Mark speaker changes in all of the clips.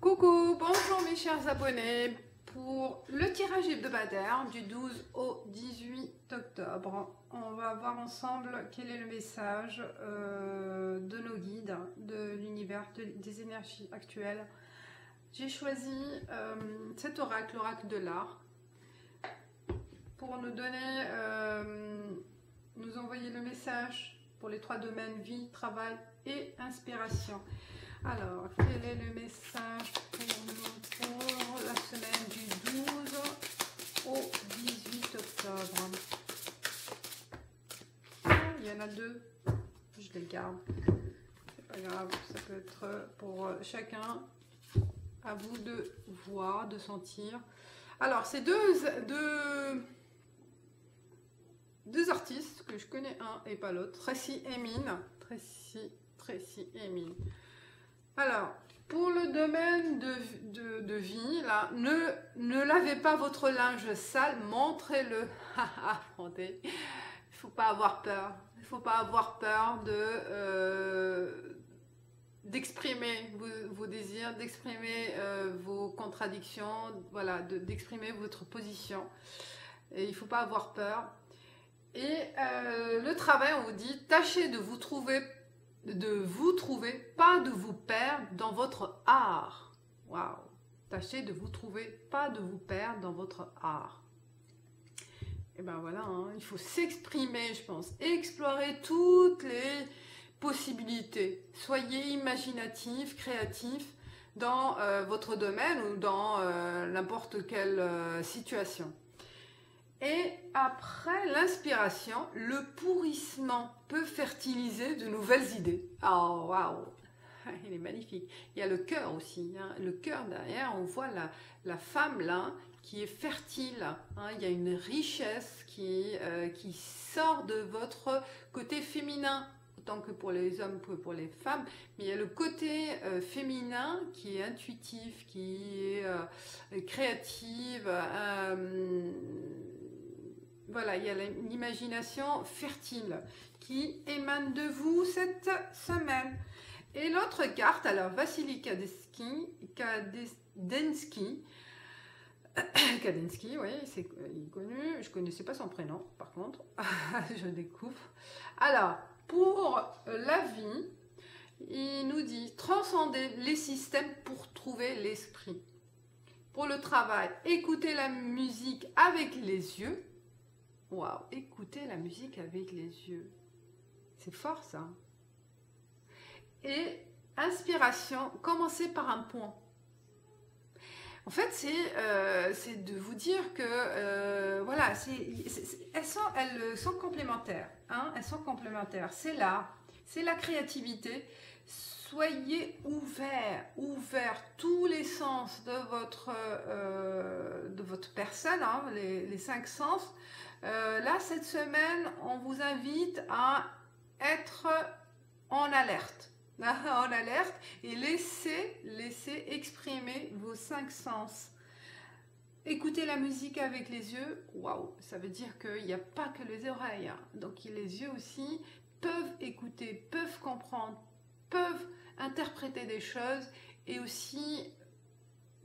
Speaker 1: Coucou, bonjour mes chers abonnés pour le tirage hebdomadaire du 12 au 18 octobre. On va voir ensemble quel est le message de nos guides de l'univers des énergies actuelles. J'ai choisi cet oracle, l'oracle de l'art, pour nous donner, nous envoyer le message pour les trois domaines vie, travail et inspiration. Alors, quel est le message pour nous pour la semaine du 12 au 18 octobre? Il y en a deux, je les garde. C'est pas grave, ça peut être pour chacun. À vous de voir, de sentir. Alors, c'est deux artistes que je connais un et pas l'autre. Tracy Emin. Tracy Emin. Alors, pour le domaine de vie, là, ne lavez pas votre linge sale, montrez-le. Attendez, il ne faut pas avoir peur. Il ne faut pas avoir peur d'exprimer vos désirs, d'exprimer vos contradictions, voilà, d'exprimer votre position. Et il ne faut pas avoir peur. Et le travail, on vous dit, tâchez de vous trouver, pas de vous perdre dans votre art. Waouh! Tâchez de vous trouver, pas de vous perdre dans votre art. Et ben voilà, hein, il faut s'exprimer, je pense, explorer toutes les possibilités. Soyez imaginatif, créatif dans votre domaine ou dans n'importe quelle situation. Et après l'inspiration, le pourrissement peut fertiliser de nouvelles idées. Oh, waouh! Il est magnifique. Il y a le cœur aussi. Hein. Le cœur derrière, on voit la femme là qui est fertile. Hein. Il y a une richesse qui sort de votre côté féminin, autant que pour les hommes que pour les femmes. Mais il y a le côté féminin qui est intuitif, qui est créative. Voilà, il y a l'imagination fertile qui émane de vous cette semaine. Et l'autre carte, alors Vassili Kandinsky, oui, c'est connu, je ne connaissais pas son prénom, par contre, je découvre. Alors, pour la vie, il nous dit transcender les systèmes pour trouver l'esprit. Pour le travail, écoutez la musique avec les yeux. Waouh, écoutez la musique avec les yeux. C'est fort ça. Et inspiration, commencez par un point. En fait, c'est de vous dire que voilà, elles sont complémentaires. Hein, elles sont complémentaires. C'est l'art, c'est la créativité. Soyez ouverts, tous les sens de votre personne, hein, les 5 sens. Là, cette semaine, on vous invite à être en alerte. En alerte et laissez exprimer vos 5 sens. Écoutez la musique avec les yeux. Waouh, ça veut dire qu'il n'y a pas que les oreilles. Hein. Donc les yeux aussi peuvent écouter, peuvent comprendre, peuvent interpréter des choses et aussi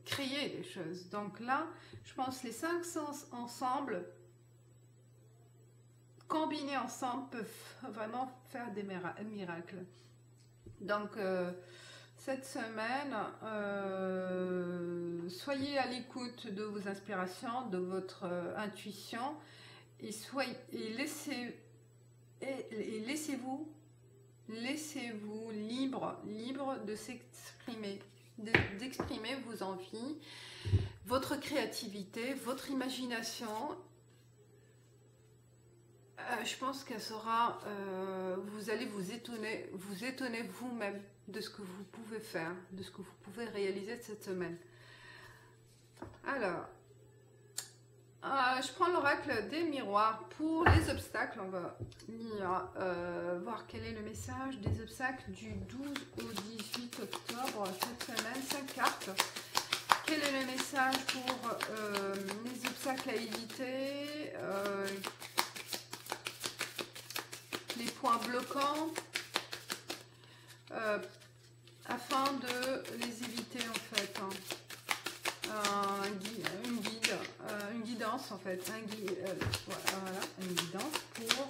Speaker 1: créer des choses. Donc là, je pense que les 5 sens ensemble, combinés ensemble, peuvent vraiment faire des miracles. Donc, cette semaine, soyez à l'écoute de vos inspirations, de votre intuition et laissez-vous libre de s'exprimer, d'exprimer vos envies, votre créativité, votre imagination. Je pense qu'elle sera, vous allez vous étonner vous-même de ce que vous pouvez faire, de ce que vous pouvez réaliser cette semaine. Alors, je prends l'oracle des miroirs pour les obstacles. On va lire, voir quel est le message des obstacles du 12 au 18 octobre cette semaine. 5 cartes. Quel est le message pour les obstacles à éviter, les points bloquants, afin de les éviter en fait. Hein. guidance en fait, voilà, une guidance pour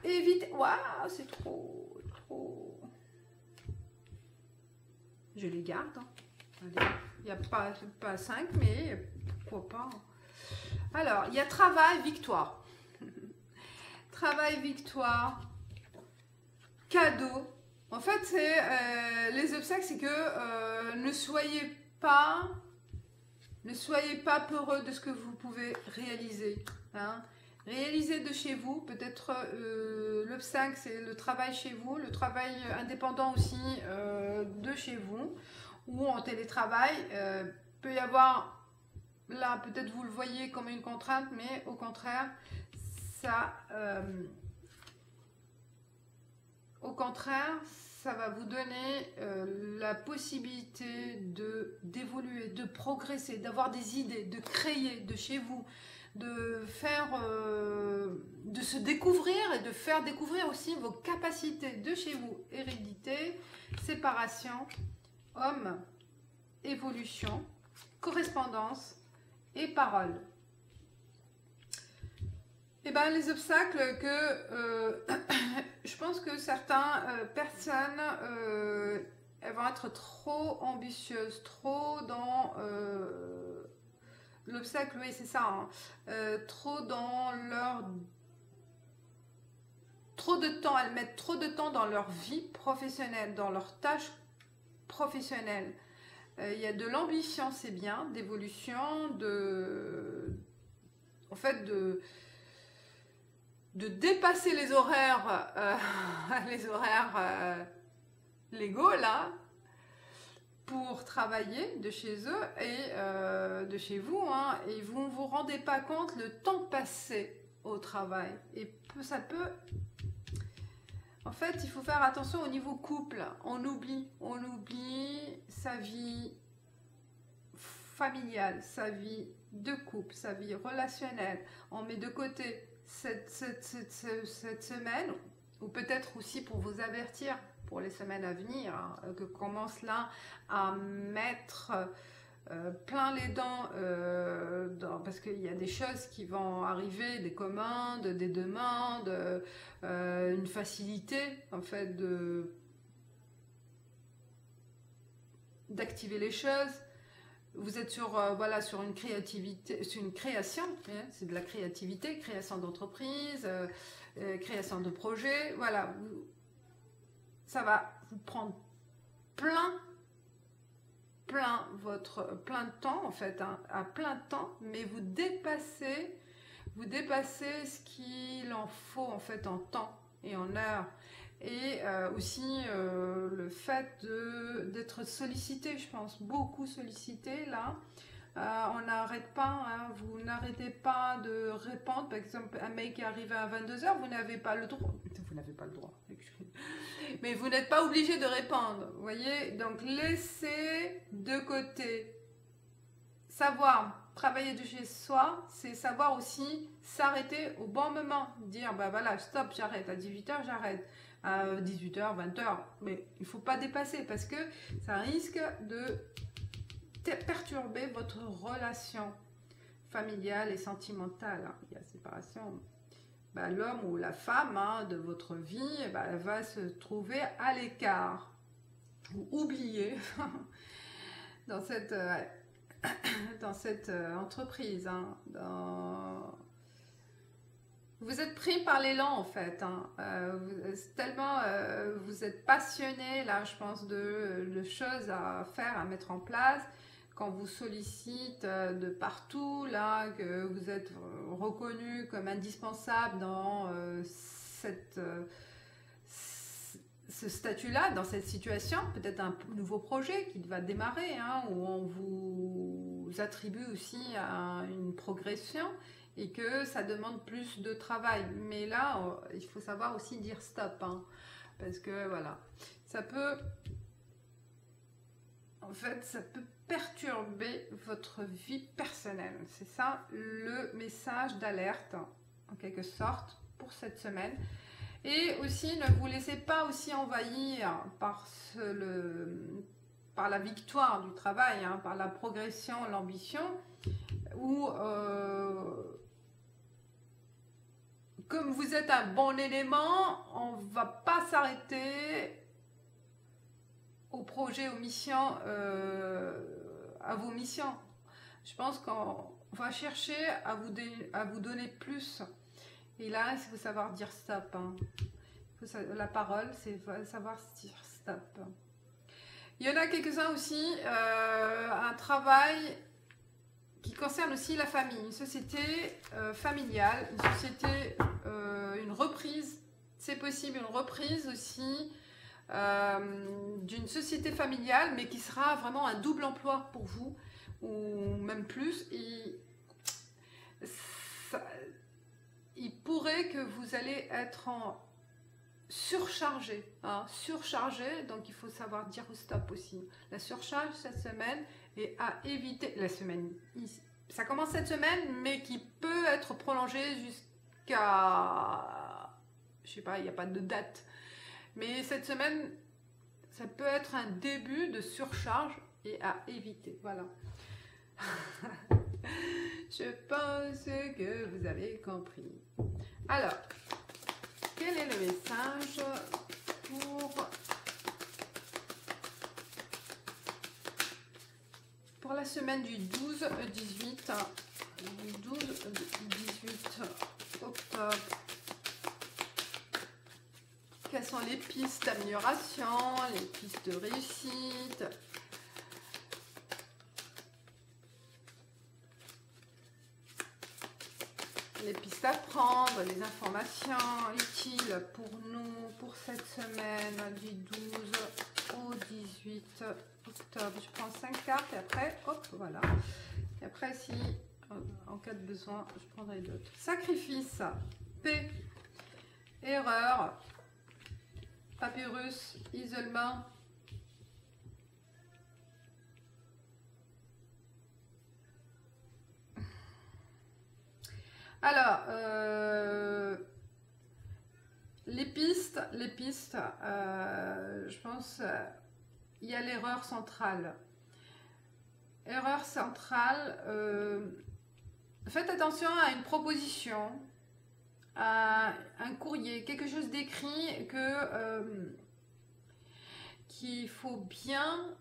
Speaker 1: éviter. Waouh, c'est trop. Je les garde. Hein. Allez, il n'y a pas 5, mais pourquoi pas. Alors, il y a travail, victoire. Travail, victoire, cadeau. En fait, c'est les obstacles, c'est que ne soyez pas peureux de ce que vous pouvez réaliser. Hein. Réaliser de chez vous, peut-être l'obstacle, c'est le travail chez vous, le travail indépendant aussi de chez vous, ou en télétravail. Peut y avoir, là, peut-être vous le voyez comme une contrainte, mais au contraire, ça... ça va vous donner la possibilité d'évoluer, de progresser, d'avoir des idées, de créer de chez vous, de faire, de se découvrir et de faire découvrir aussi vos capacités de chez vous. Hérédité, séparation, homme, évolution, correspondance et parole. Eh ben, les obstacles que je pense que certaines personnes elles vont être trop ambitieuses, trop dans l'obstacle, oui c'est ça, hein, trop dans trop de temps, elles mettent trop de temps dans leur vie professionnelle, dans leurs tâches professionnelles. Il y a de l'ambition, c'est bien, d'évolution, en fait de dépasser les horaires légaux là pour travailler de chez eux et de chez vous, hein, et vous ne vous rendez pas compte le temps passé au travail, et ça peut, en fait il faut faire attention au niveau couple, on oublie sa vie familiale, sa vie de couple, sa vie relationnelle, on met de côté cette semaine, ou peut-être aussi pour vous avertir pour les semaines à venir, hein, que commence là à mettre plein les dents parce qu'il y a des choses qui vont arriver, des commandes, des demandes, une facilité en fait d'activer les choses. Vous êtes sur, sur une créativité, sur une création, hein, c'est de la créativité, création d'entreprise, création de projet, voilà. Ça va vous prendre plein de temps, en fait, hein, à plein temps, mais vous dépassez ce qu'il en faut, en fait, en temps et en heures. Et aussi le fait d'être sollicité, je pense, beaucoup sollicité là. On n'arrête pas, hein, vous n'arrêtez pas de répondre. Par exemple, un mail qui est arrivé à 22h, vous n'avez pas le droit. Vous n'avez pas le droit. Mais vous n'êtes pas obligé de répondre. Vous voyez, donc laissez de côté. Savoir travailler de chez soi, c'est savoir aussi s'arrêter au bon moment. Dire, bah voilà, stop, j'arrête. À 18h, j'arrête. À 18h, 20h. Mais il ne faut pas dépasser parce que ça risque de perturber votre relation familiale et sentimentale. Il y a séparation. Bah, l'homme ou la femme, hein, de votre vie, bah, elle va se trouver à l'écart ou oubliée dans cette entreprise. Hein, Vous êtes pris par l'élan en fait. Hein. Tellement vous êtes passionné là, je pense, de choses à faire, à mettre en place. Quand vous sollicite de partout, là, que vous êtes reconnu comme indispensable dans ce statut-là, dans cette situation, peut-être un nouveau projet qui va démarrer, hein, où on vous attribue aussi à une progression et que ça demande plus de travail. Mais là, il faut savoir aussi dire stop, hein, parce que voilà, ça peut... En fait, ça peut perturber votre vie personnelle. C'est ça le message d'alerte, en quelque sorte, pour cette semaine. Et aussi, ne vous laissez pas aussi envahir par par la victoire du travail, hein, par la progression, l'ambition, ou comme vous êtes un bon élément, on ne va pas s'arrêter aux projets, aux missions, à vos missions. Je pense qu'on va chercher à vous donner plus. Et là, il faut savoir dire stop. Hein. La parole, c'est savoir dire stop. Il y en a quelques-uns aussi, un travail qui concerne aussi la famille, une société familiale, une société, une reprise, c'est possible, une reprise aussi d'une société familiale, mais qui sera vraiment un double emploi pour vous, ou même plus. Et il pourrait que vous allez être surchargé, hein, surchargé, donc il faut savoir dire stop aussi. La surcharge cette semaine est à éviter. La semaine, ça commence cette semaine, mais qui peut être prolongée jusqu'à, je sais pas, il n'y a pas de date. Mais cette semaine, ça peut être un début de surcharge et à éviter. Voilà. Je pense que vous avez compris. Alors, quel est le message pour la semaine du 12-18 octobre? Quelles sont les pistes d'amélioration, les pistes de réussite? Les pistes à prendre, les informations utiles pour nous, pour cette semaine du 12 au 18 octobre. Je prends 5 cartes et après, hop, voilà. Et après, si, en cas de besoin, je prendrai d'autres. Sacrifice, paix, erreur, papyrus, isolement. Alors, les pistes, je pense, il y a l'erreur centrale. Erreur centrale, faites attention à une proposition, à un courrier, quelque chose d'écrit qu'il faut bien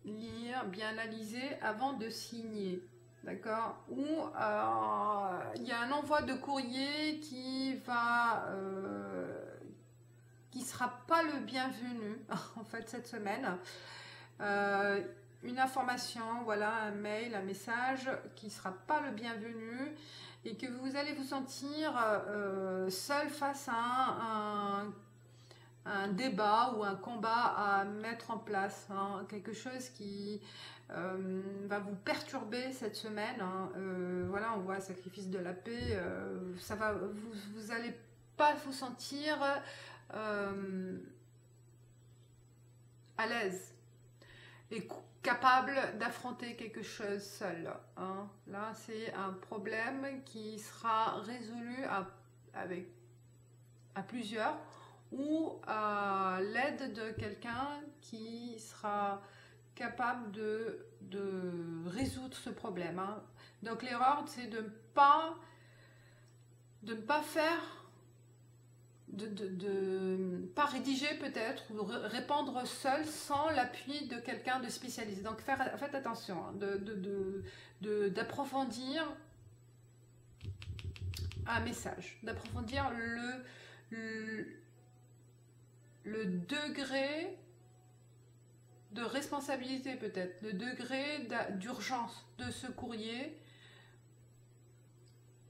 Speaker 1: lire, bien analyser avant de signer. D'accord? Ou il y a un envoi de courrier qui sera pas le bienvenu en fait cette semaine. Une information, voilà, un mail, un message qui sera pas le bienvenu et que vous allez vous sentir seul face à un débat ou un combat à mettre en place, hein, quelque chose qui va vous perturber cette semaine, hein. Voilà, on voit sacrifice de la paix, ça va, vous allez pas vous sentir à l'aise et capable d'affronter quelque chose seul, hein. Là, c'est un problème qui sera résolu à plusieurs, ou à l'aide de quelqu'un qui sera capable de résoudre ce problème, hein. Donc l'erreur, c'est de ne pas pas rédiger peut-être, ou répondre seul sans l'appui de quelqu'un de spécialiste. Donc faites attention, hein, d'approfondir un message, d'approfondir le degré de responsabilité peut-être, le degré d'urgence de ce courrier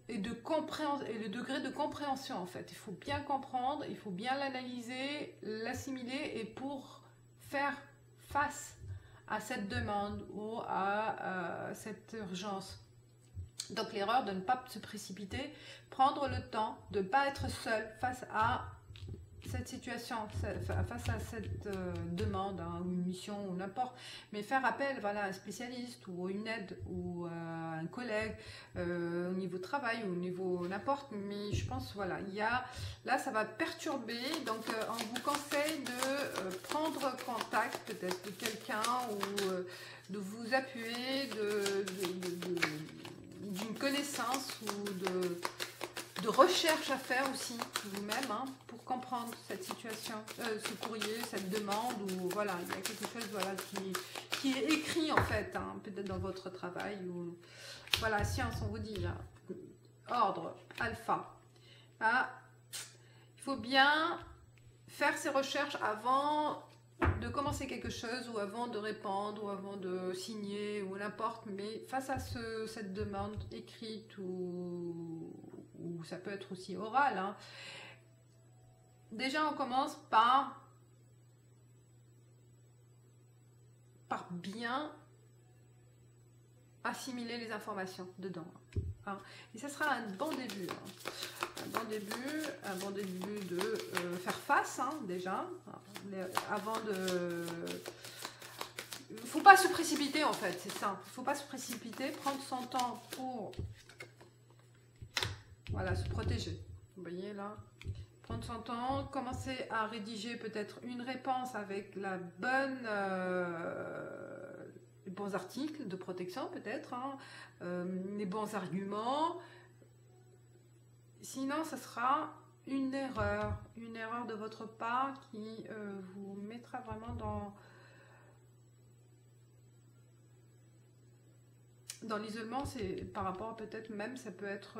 Speaker 1: et le degré de compréhension en fait. Il faut bien comprendre, il faut bien l'analyser, l'assimiler et pour faire face à cette demande ou à cette urgence. Donc l'erreur de ne pas se précipiter, prendre le temps de ne pas être seul face à cette situation, face à cette demande, hein, ou une mission ou n'importe, mais faire appel, voilà, à un spécialiste ou une aide ou un collègue au niveau travail ou au niveau n'importe, mais je pense, voilà, là ça va perturber, donc on vous conseille de prendre contact contact peut-être de quelqu'un ou de vous appuyer d'une connaissance ou de recherche à faire aussi vous-même hein, pour comprendre cette situation, ce courrier, cette demande ou voilà, il y a quelque chose voilà, qui est écrit en fait, hein, peut-être dans votre travail ou voilà, science on vous dit là, ordre, alpha. Ah, il faut bien faire ses recherches avant de commencer quelque chose ou avant de répondre ou avant de signer ou n'importe, mais face à cette demande écrite ou ça peut être aussi oral, hein, déjà on commence par bien assimiler les informations dedans. Hein. Et ça sera un bon début. Hein. Un bon début de faire face hein, déjà. Avant de... Il ne faut pas se précipiter en fait, c'est ça. Il ne faut pas se précipiter, prendre son temps pour voilà, se protéger. Vous voyez là, prendre son temps, commencer à rédiger peut-être une réponse avec la bonne... les bons articles de protection peut-être, hein, les bons arguments. Sinon, ce sera une erreur de votre part qui vous mettra vraiment dans l'isolement. C'est par rapport peut-être même, ça peut être,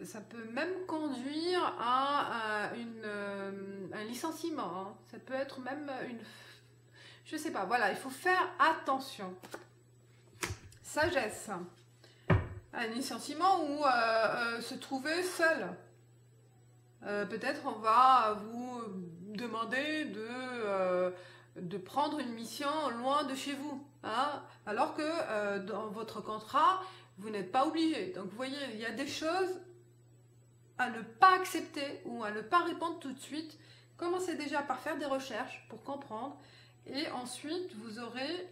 Speaker 1: ça peut même conduire à un licenciement. Hein. Ça peut être même une, je sais pas. Voilà, il faut faire attention. Sagesse. Un licenciement ou se trouver seul. Peut-être on va vous demander de prendre une mission loin de chez vous, hein, alors que dans votre contrat, vous n'êtes pas obligé. Donc vous voyez, il y a des choses à ne pas accepter ou à ne pas répondre tout de suite. Commencez déjà par faire des recherches pour comprendre et ensuite vous aurez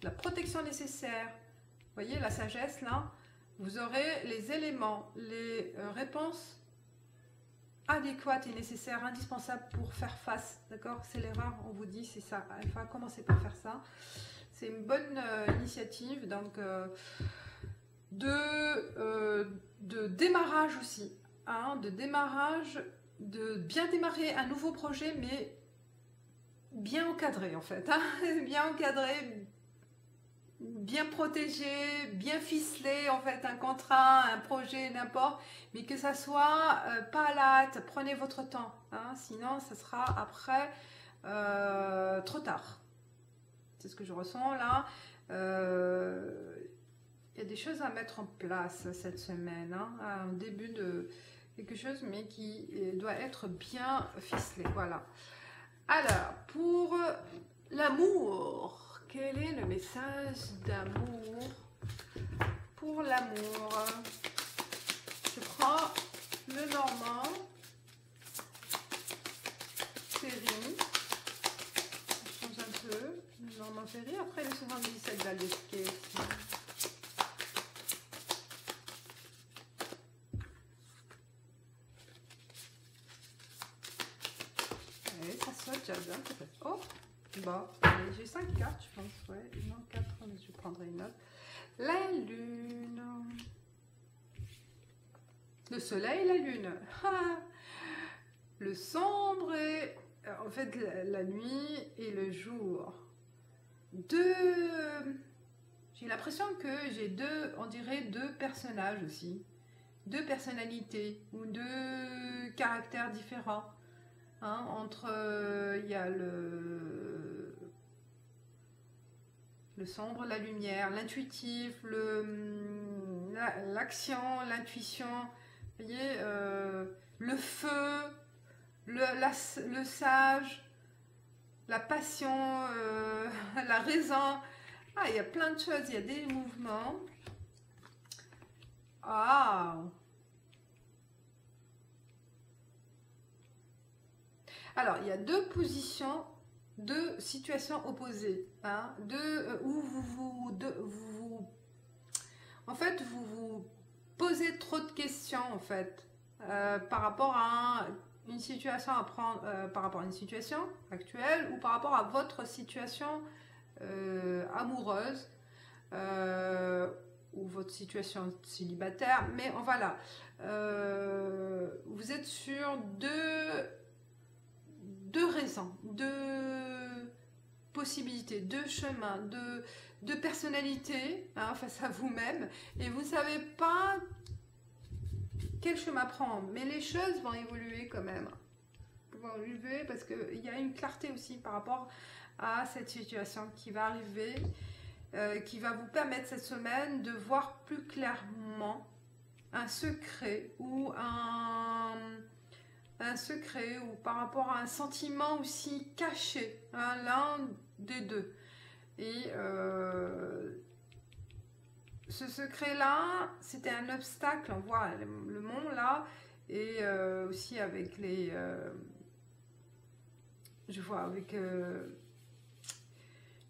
Speaker 1: la protection nécessaire. Vous voyez la sagesse là, vous aurez les éléments, les réponses adéquates et nécessaires, indispensables pour faire face. D'accord? C'est l'erreur, on vous dit, c'est ça. Il faut commencer par faire ça. C'est une bonne initiative. Donc, de démarrage aussi. Hein, de démarrage, de bien démarrer un nouveau projet, mais bien encadré en fait. Hein, bien encadré, bien protégé, bien ficelé en fait, un contrat, un projet, n'importe, mais que ça soit pas à la hâte, prenez votre temps, hein, sinon ça sera après trop tard. C'est ce que je ressens là. Il y a des choses à mettre en place cette semaine, hein, un début de quelque chose, mais qui doit être bien ficelé, voilà. Alors, pour l'amour, quel est le message d'amour pour l'amour? Je prends le Normand Ferry. Je change un peu. Le Normand Ferry. Après le 77 d'Alesquet. Et ça saute, j'adore. Oh! Bon, j'ai 5 cartes, je pense, ouais, non 4, mais je prendrai une autre. La lune. Le soleil et la lune. Le sombre et en fait la nuit et le jour. J'ai l'impression que j'ai on dirait deux personnages aussi. Deux personnalités ou deux caractères différents. Hein, entre il y a le sombre, la lumière, l'intuitif, l'action, l'intuition, vous voyez, le feu, le sage, la passion, la raison. Ah, il y a plein de choses, il y a des mouvements. Ah! Alors, il y a deux positions, deux situations opposées, hein, où en fait, vous vous posez trop de questions, en fait, par rapport à une situation à prendre par rapport à une situation actuelle ou par rapport à votre situation amoureuse ou votre situation célibataire. Mais voilà, vous êtes sur deux raisons, deux possibilités, deux chemins, deux personnalités hein, face à vous-même et vous ne savez pas quel chemin prendre, mais les choses vont évoluer quand même. Vont évoluer parce qu'il y a une clarté aussi par rapport à cette situation qui va arriver, qui va vous permettre cette semaine de voir plus clairement un secret ou un secret ou par rapport à un sentiment aussi caché, hein, l'un des deux. Et ce secret-là, c'était un obstacle, on voit le mont là, et aussi avec les... je vois avec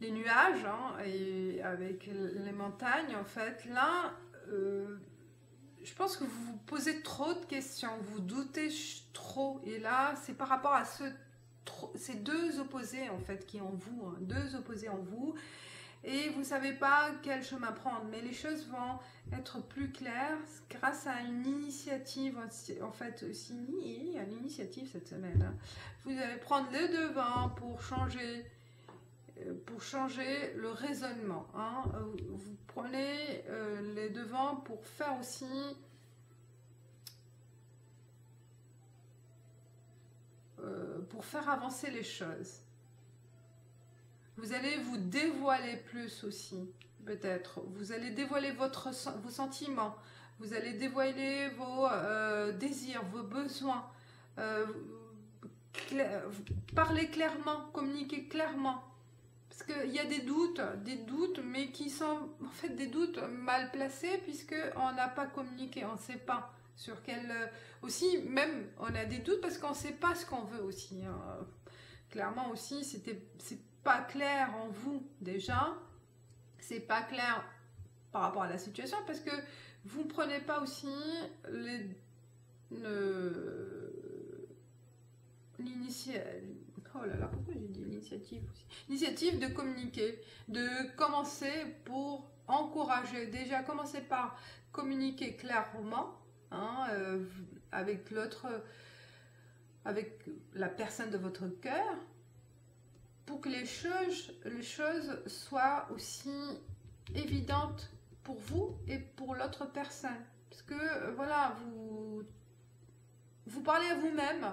Speaker 1: les nuages, hein, et avec les montagnes, en fait. Là, je pense que vous vous posez trop de questions, vous doutez trop, et là, c'est par rapport à ces deux opposés, en fait, qui sont en vous, hein, deux opposés en vous, et vous ne savez pas quel chemin prendre, mais les choses vont être plus claires grâce à une initiative, en fait, aussi, il y a une initiative cette semaine. Hein. Vous allez prendre le devant pour changer le raisonnement. Hein. Vous prenez les devants pour faire aussi pour faire avancer les choses. Vous allez vous dévoiler plus aussi, peut-être. Vous allez dévoiler vos sentiments. Vous allez dévoiler vos désirs, vos besoins. Parler clairement, communiquer clairement. Parce qu'il y a des doutes, mais qui sont en fait des doutes mal placés, puisqu'on n'a pas communiqué, on ne sait pas sur quel... aussi, même, on a des doutes parce qu'on ne sait pas ce qu'on veut aussi. Hein. Clairement aussi, c'est pas clair en vous déjà, c'est pas clair par rapport à la situation parce que vous ne prenez pas aussi oh là là, pourquoi j'ai dit l'initiative aussi? L'initiative de communiquer, de commencer pour encourager, déjà commencer par communiquer clairement hein, avec l'autre, avec la personne de votre cœur, pour que les choses soient aussi évidentes pour vous et pour l'autre personne. Parce que, voilà, vous parlez à vous-même,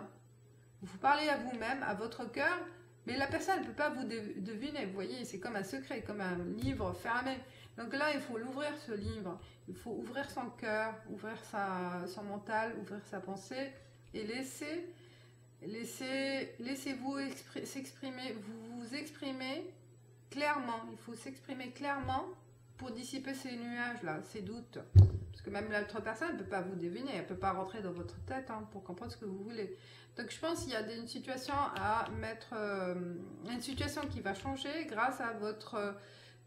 Speaker 1: à votre cœur, mais la personne ne peut pas vous deviner. Vous voyez, c'est comme un secret, comme un livre fermé. Donc là, il faut l'ouvrir, ce livre. Il faut ouvrir son cœur, ouvrir son mental, ouvrir sa pensée et laissez-vous s'exprimer, vous exprimer clairement. Il faut s'exprimer clairement pour dissiper ces nuages-là, ces doutes. Parce que même l'autre personne ne peut pas vous deviner, elle ne peut pas rentrer dans votre tête hein, pour comprendre ce que vous voulez. Donc je pense qu'il y a une situation à mettre, une situation qui va changer grâce à votre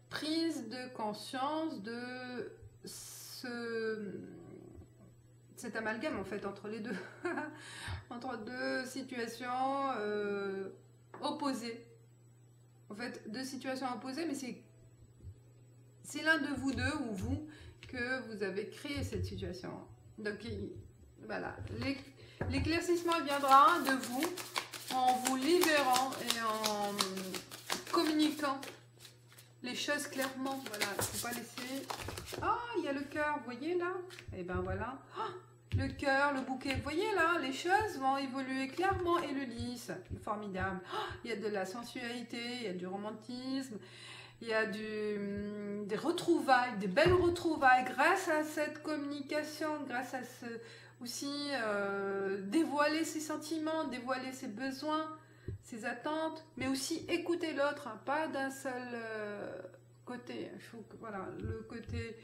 Speaker 1: prise de conscience de cet amalgame en fait entre les deux, entre deux situations opposées. En fait, deux situations opposées, mais c'est l'un de vous deux ou vous que vous avez créé cette situation. Donc voilà, l'éclaircissement viendra de vous en vous libérant et en communiquant les choses clairement. Voilà, il ne faut pas laisser... Ah, il y a le cœur, vous voyez là? Et ben voilà. Oh, le cœur, le bouquet, vous voyez là? Les choses vont évoluer clairement et le lys, formidable. Oh, il y a de la sensualité, il y a du romantisme, il y a des retrouvailles, des belles retrouvailles grâce à cette communication, grâce à aussi dévoiler ses sentiments, dévoiler ses besoins, ses attentes, mais aussi écouter l'autre, hein, pas d'un seul côté. Il faut que, voilà, le côté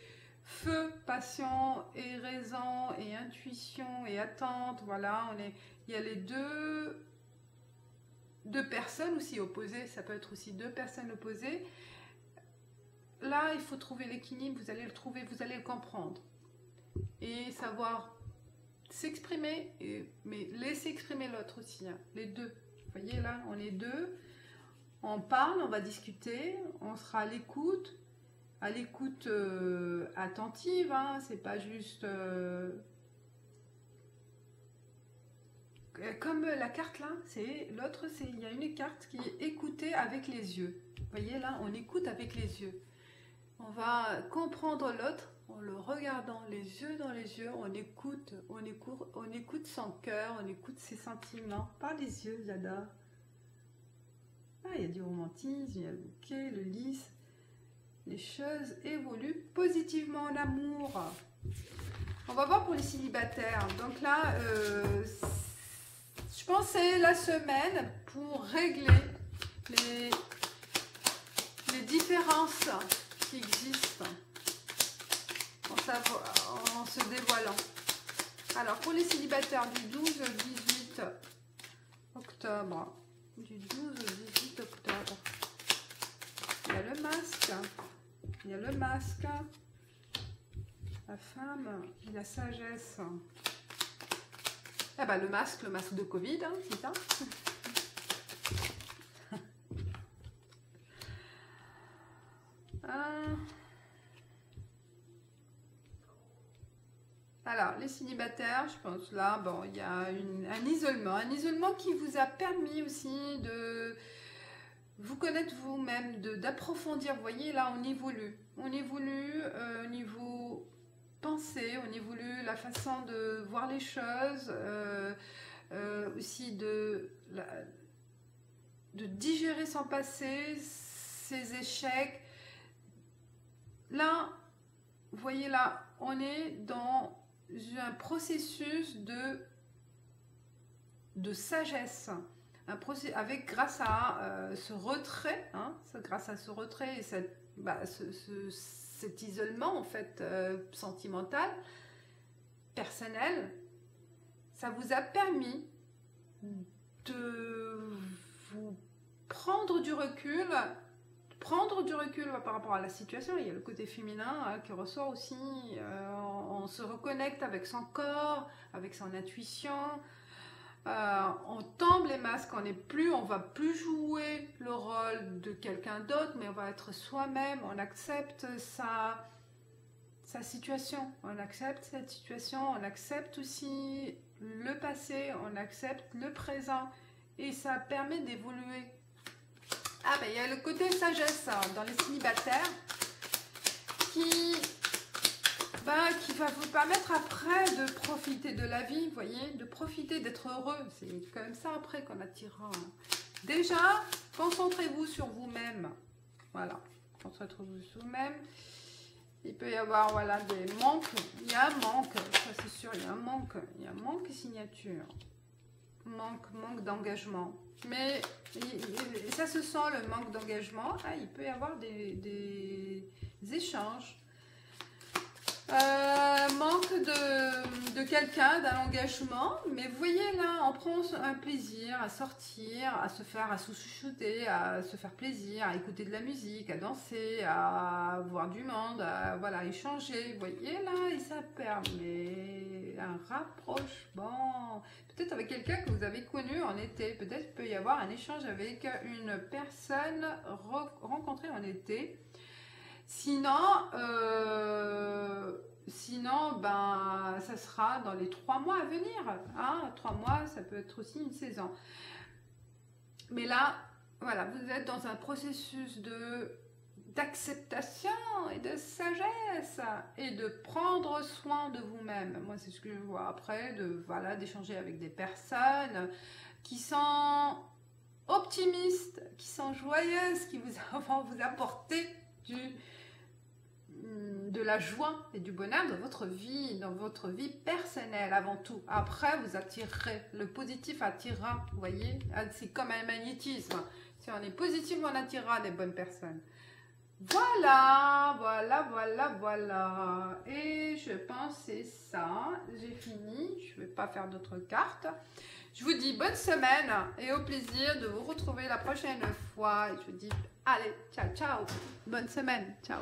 Speaker 1: feu, passion et raison et intuition et attente, voilà, il y a les deux personnes aussi opposées, ça peut être aussi deux personnes opposées. Là, il faut trouver l'équilibre, vous allez le trouver, vous allez le comprendre et savoir s'exprimer, mais laisser exprimer l'autre aussi, hein, les deux. Vous voyez là, on est deux, on parle, on va discuter, on sera à l'écoute attentive, hein, c'est pas juste comme la carte là, c'est l'autre, il y a une carte qui est écouter avec les yeux. Vous voyez là, on écoute avec les yeux. On va comprendre l'autre en le regardant les yeux dans les yeux, on écoute son cœur, on écoute ses sentiments par les yeux, j'adore. Ah, il y a du romantisme, il y a le bouquet, le lys. Les choses évoluent positivement en amour. On va voir pour les célibataires. Donc là, je pense que c'est la semaine pour régler les différences qui existent en se dévoilant. Alors, pour les célibataires du 12 au 18 octobre, il y a le masque, la femme et la sagesse. Eh ben, le masque de Covid, hein, c'est ça. Alors, les célibataires, je pense là, bon, il y a un isolement qui vous a permis aussi de vous connaître vous-même, d'approfondir. Vous voyez, là, on évolue au niveau pensée, on évolue la façon de voir les choses, aussi de digérer son passé, ses échecs. Là, vous voyez là, on est dans un processus de sagesse, grâce à ce retrait, hein, grâce à ce retrait et cet isolement en fait sentimental, personnel, ça vous a permis de vous prendre du recul par rapport à la situation. Il y a le côté féminin hein, qui ressort aussi, on se reconnecte avec son corps, avec son intuition, on tombe les masques, on va plus jouer le rôle de quelqu'un d'autre, mais on va être soi-même, on accepte sa situation, on accepte cette situation, on accepte aussi le passé, on accepte le présent, et ça permet d'évoluer. Ah ben il y a le côté sagesse hein, dans les célibataires qui va vous permettre après de profiter de la vie, vous voyez, de profiter, d'être heureux. C'est comme ça après qu'on attirera. Déjà, concentrez-vous sur vous-même. Voilà, concentrez-vous sur vous-même. Il peut y avoir voilà, des manques. Il y a un manque, ça c'est sûr, il y a un manque. Il y a un manque signature. Manque d'engagement. Mais ça se sent le manque d'engagement. Ah, il peut y avoir des échanges. Manque de quelqu'un, d'un engagement, mais vous voyez là, on prend un plaisir à sortir, à se chouchouter, à se faire plaisir, à écouter de la musique, à danser, à voir du monde, à voilà, échanger. Vous voyez là, et ça permet un rapprochement. Peut-être avec quelqu'un que vous avez connu en été, peut-être il peut y avoir un échange avec une personne rencontrée en été. Sinon, ben, ça sera dans les 3 mois à venir. Hein, 3 mois, ça peut être aussi une saison. Mais là, voilà, vous êtes dans un processus d'acceptation et de sagesse et de prendre soin de vous-même. Moi, c'est ce que je vois après, d'échanger avec des personnes qui sont optimistes, qui sont joyeuses, qui vont vous apporter de la joie et du bonheur dans votre vie personnelle avant tout. Après, vous attirerez, le positif attirera, vous voyez, c'est comme un magnétisme. Si on est positif, on attirera des bonnes personnes. Voilà. Et je pense que c'est ça. J'ai fini. Je ne vais pas faire d'autres cartes. Je vous dis bonne semaine et au plaisir de vous retrouver la prochaine fois. Je vous dis allez, ciao, ciao. Bonne semaine. Ciao.